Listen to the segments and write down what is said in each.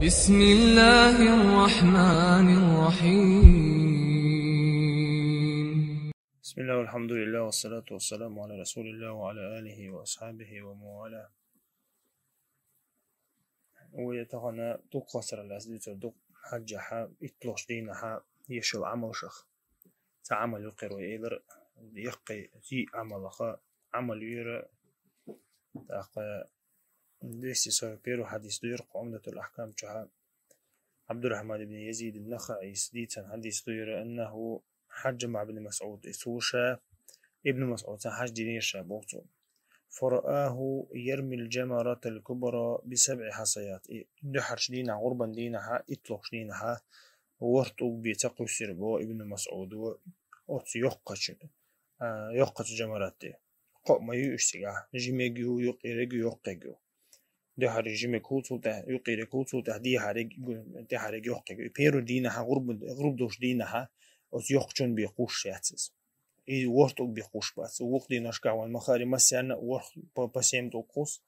بسم الله الرحمن الرحيم. بسم الله والحمد لله والصلاة والسلام على رسول الله وعلى آله وأصحابه وموالاه. ويتغنى دوق قصر الأسديت دوق حجها إطلوش دينها يشل عمل شخ تعمل يقر إيدر يقي زي عملها عمل يرى تاق ديسي صار بيرو حديث دير عمدة الأحكام جها عبد الرحمن بن يزيد النخعي سديتا حديث دير أنه حج مع ابن مسعود إسوشا ابن مسعود حج دينير شابوتو فرآه يرمي الجمرة الكبرى ب7 حصيات دحرش دينها غربا دينها إطلقش دينها ورتوك بيتقسر بو ابن مسعود وأت يقش جمرات قو ما يشتغى جيميجو يقيرجو يقيجو دحر جيمي كوتو ده يقير كوتو ده دي حرج يقيجو بيرو دينها غرب دوش دينها أت يقشون بيقوش ياتس ورتوك بيقوش بس وقت ديناش كوان مخاري مسيان ورت بسيم توقوس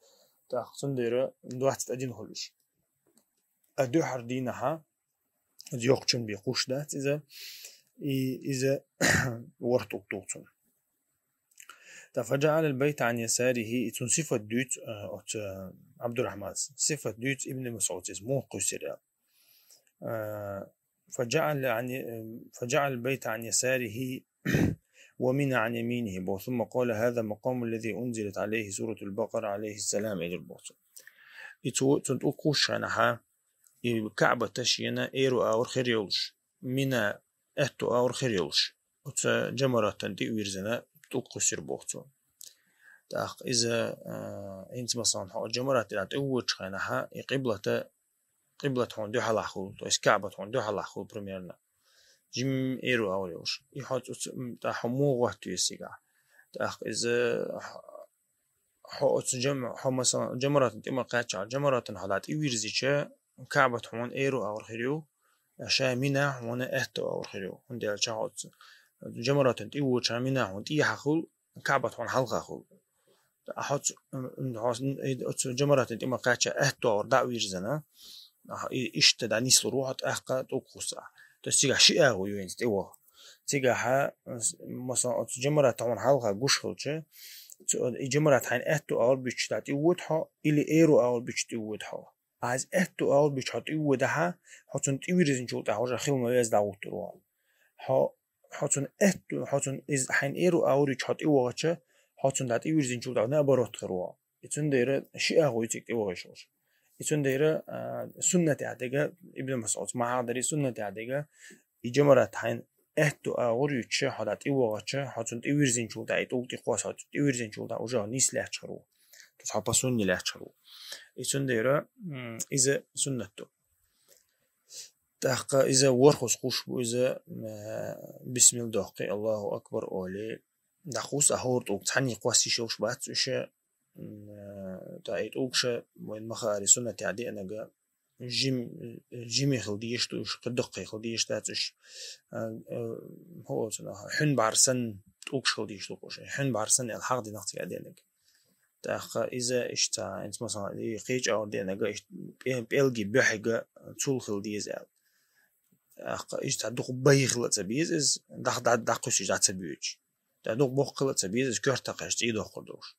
تاخسن ديره دوات أدين هولش أدحر دينها أت يقشون بيقوش ده إذا ورتوك توتون فجعل البيت عن يساره صفة دوت عبد الرحمن صفة دوت ابن مسعود اسمه قسر فجعل البيت عن يساره ومن عن يمينه ثم قال هذا مقام الذي أنزلت عليه سورة البقرة عليه السلام إلى البوت تنتقوش عنها كعبة تشينا إيرو أور خيريولش من أهتو أور خيريولش جمرة تنتي ويرزنا تقصر بوتو تاق إذا إنت مثلا جمرات إلى تقوش عنها قبلة هون دو حلاخول تو إسكعبة هون دو حلاخول بريميرنا جيم إيرو أوريوش يحط تحمو وقت يسيقع تاق إذا حط مثلا جمرات إما قاتشة جمرات حالات يويرزيشة كعبة هون إيرو أور خيريو شامينا هون أهتو أور خيريو هون ديال شاوت جمرات تيو شامينا هون تي حخول كعبة هون حلقة خول أحط جمرات إما قاتشة أهتو أور دعويرزنا إشت دانيس روحت أحقا توقصا تسيجا شيء هو يوين تيوه تيجا مثلا جمرات هون حلقة جوش خلشة جمرات حين أهتو أور بيشتات يودها إلى إيرو أور بيشت يودها از أهتو أور بيشت يودها حتون تيويرزن شو تهوجا خيل ما يزد عوض روح حتون أهتو حتون إز حين إيرو أور بيشت يوغشة حتون دات يويرزن شو تهونا برات روح يتون ديره شيء هو يتك يوغشوش يتون ديره سنة عديقة ابن مسعود مع هذا سنة عديقة جمرات حين أهتو أور يتشة حدات يوغشة حتون تيويرزن شو تهي توقتي قواس حتون تيويرزن شو تهوجا نيس لحشرو تحب سنة لحشرو يتون ديره إذا سنته تحقق إذا ورخص خوش إذا بسم الله الله أكبر أولي دخوس أهورت وتحني قواسي شوش بات وش تايت أوكش وين مخاري سنة تعدي أنا جا جيمي خلديش توش قدقي خلديش تاتش هو حن بعرسن أوكش خلديش توش حن بعرسن الحق دي نقطة عدي أنا تاخ إذا إشتا أنت مثلا يقيج أو دي أنا جا بيلجي بحاجة طول خلدي زال تاخ إشتا دوق بيخلط تبيز إز دقوش جات تبيج دوق بخلط تبيز إز كرت قشت إيده خردوش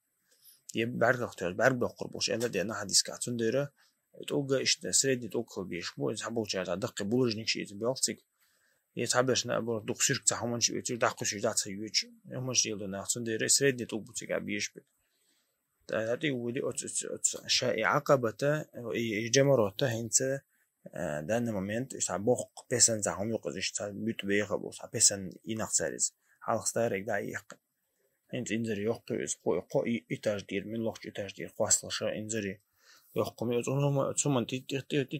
يبارك اختيار بارك بقربوش أنا دي أنا حديث كاتون ديره توجا إشتا سريدي توقل بيشبو إز حبوش جات دق بولج نكشي تبيعتك يتحبش نقبل دوق سيرك تحمل شيء يصير دقوش جات تبيج يوم مش يلو ناخذ ديره سريدي توقبتك عبيشبه تأتي ودي شيء عقبته جمرته هنت دان مومنت إيش عبوق بيسن زعهم يقص إيش بيت بيخبوس بيسن ينقصرز حال خسارك دايق هنت إنزري يقص قو إتاجدير من لوش إتاجدير قاصل شا إنزري يقوم يقولون ثم تي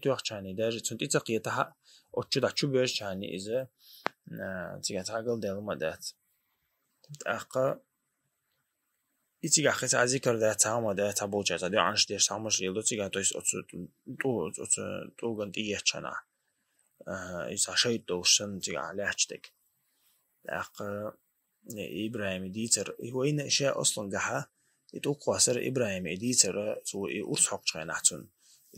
وقت يعني داجت ثم تقيتها أتشد أتشوبش يعني إذا تيجي تعقل ده ما دات أقا إتيجا خيط عذكر ده تعمد ده تبوجه ده عنش ديش تعمش يلدو تيجا تويس تو قنديه شنا إذا شيء دوشن تيجا لحشتك أق إبراهيم ديتر هو إن أشياء أصلا جها يتوقع سر إبراهيم ديتر سو أرسحق شيء نحتون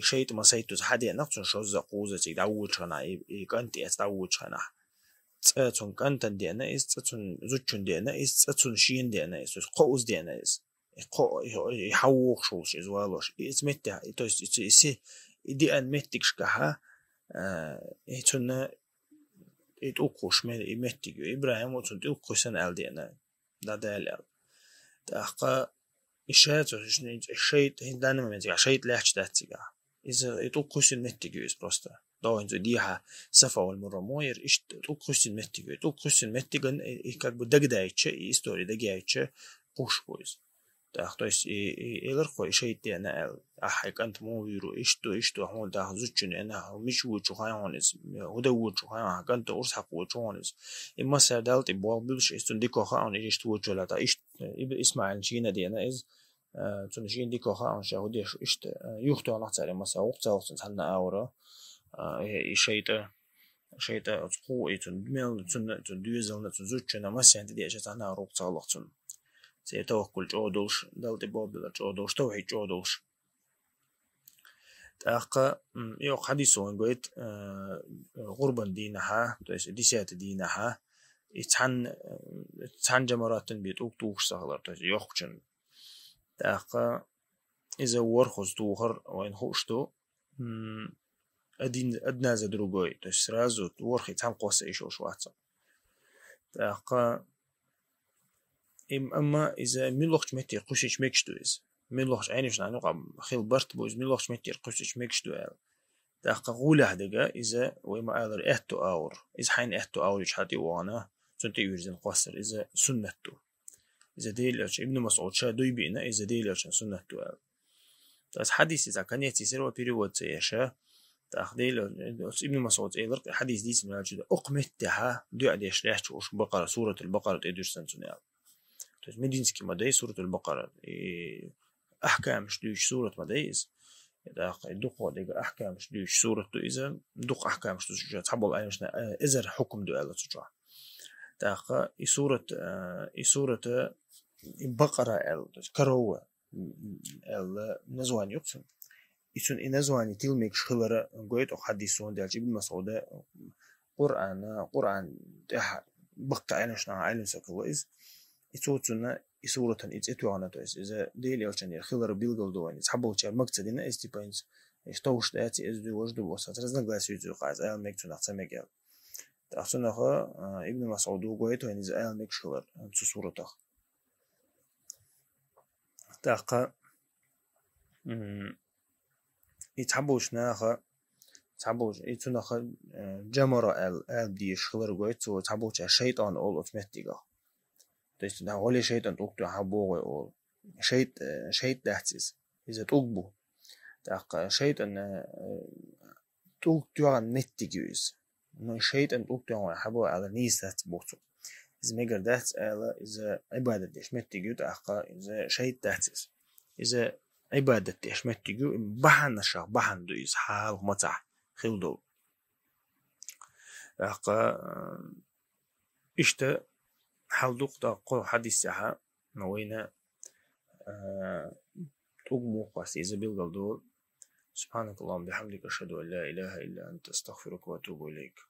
شيء ما سيتوز حدي نقصن شوز قوزة تداوت شنا كنت استداوت شنا تون كنت دينا إس تون زوجون دينا إس تون شين دينا إس قوز دينا إس قو يحوق شوش إزوالوش إس متى إتوس إس إدي أن متكش كها إتون إتوقش متك إبراهيم وتون إتوقشن أل دينا دا دال تأخا الشيء هندانا متك شيء لاحش داتيجا إذا إتوقشن متك إس بروستا داين ديها سفا والمرموير إيش توقشن متك توقشن متكن إيكاك بدقدايتش إستوري دقايتش قوش بويز تأخذ إيلر خوي شيء تينا ال أحيك أنت مو يرو إيشتو هون ده زوجني أنا مش وجه خيانس وده وجه خيان كنت أرس حق وجه خيانس إما سردالت إبوال بلش إستون ديكو خيان إيش وجه لا تا إيش إسماعيل شينا دينا إز تونشين ديكو خيان شهوديش إيش يختو أنا تعرف مثلا وقت وقت تحنا أورا شيء تقو إيتون دميل تون ديوزلنا تون زوجنا مثلا تدي أجت أنا روق تعلق سي توكل جودوش دلت بابل جودوش توحيد جودوش تأخا يوق حديثو انقويت غربا دينها تيس ديسات دينها يتحن جمرات بيت اوكتوش سهلر تيس يوقشن تأخا إذا ورخص توخر وين خوشتو أدنى زدروغوي تيس رازو ورخي تحن قوس إيشو شواتسا تأخا أما إذا ملوخش متي قوشش مكشتو إز ملوخش عينش نعنوقع خيل برت بوز ملوخش متي قوشش مكشتو إل تأخذ غولة دقة إذا وما أقدر إهتو أور إذا حين إهتو أور يشحتي وانا سنتي يرزين قصر إذا سنتو إذا ديلش ابن مسعود شادو يبينا إذا ديلش سنتو إل تأس حديث إذا كان يتسير وبيروت سيشا تأخذ ابن مسعود إيلر حديث ديس من الجدة أقمتها دو عديش ليحتوش بقرة سورة البقرة إدرس سنتونيال مدينسكي مداي سورة البقرة أحكام شدوش سورة مدايز إذا دقوا دقة أحكام شدوش سورة إذا دق أحكام شدوش تحب الله أيشنا إذا حكم دو ألا تجوا تاخا سورة البقرة كروة نزوان يقسم يسون نزوان تلميك شخلرة قويت أو حديثون دالج ابن مسعود قرآن بقى أيشنا عالم سكويز يتوتنا يسورة إتوعنا تويس إذا ديلي أوشان يخلر بيلغل دواني تحبوا تشار مقصدنا إستيباينز يشتوش داتي إزدو وجدو وسط رزنا قلاس يزو قاعد آل ميك تنقص ميكال تأخذنا خا ابن مسعود وقويتو يعني إذا آل ميك شغل أنتو سورة تخ تأخذ يتحبوش ناخا تحبوش يتونا خا جمرة آل دي شغل قويتو تحبوش الشيطان أول أوتوماتيكا تيست ده ولا شيطان توقتو حبوه أو شيط دهتس إذا توقبو تاق شيطان توقتو عن نتيجيز إنه شيطان توقتو عن حبوه على نيسات بوتو إذا ميجر دهت على إذا عبادة ديش متيجيو تاق إذا شيط دهتس إذا عبادة ديش متيجيو بحن الشخ بحن دو إذا حال متاح خلدو تاق إشتا حلدوق تاقو حديثها نوينا تقمو قاسي إذا بيلغل دول سبحانك اللهم بحمدك أشهد أن لا إله إلا أنت أستغفرك وأتوب إليك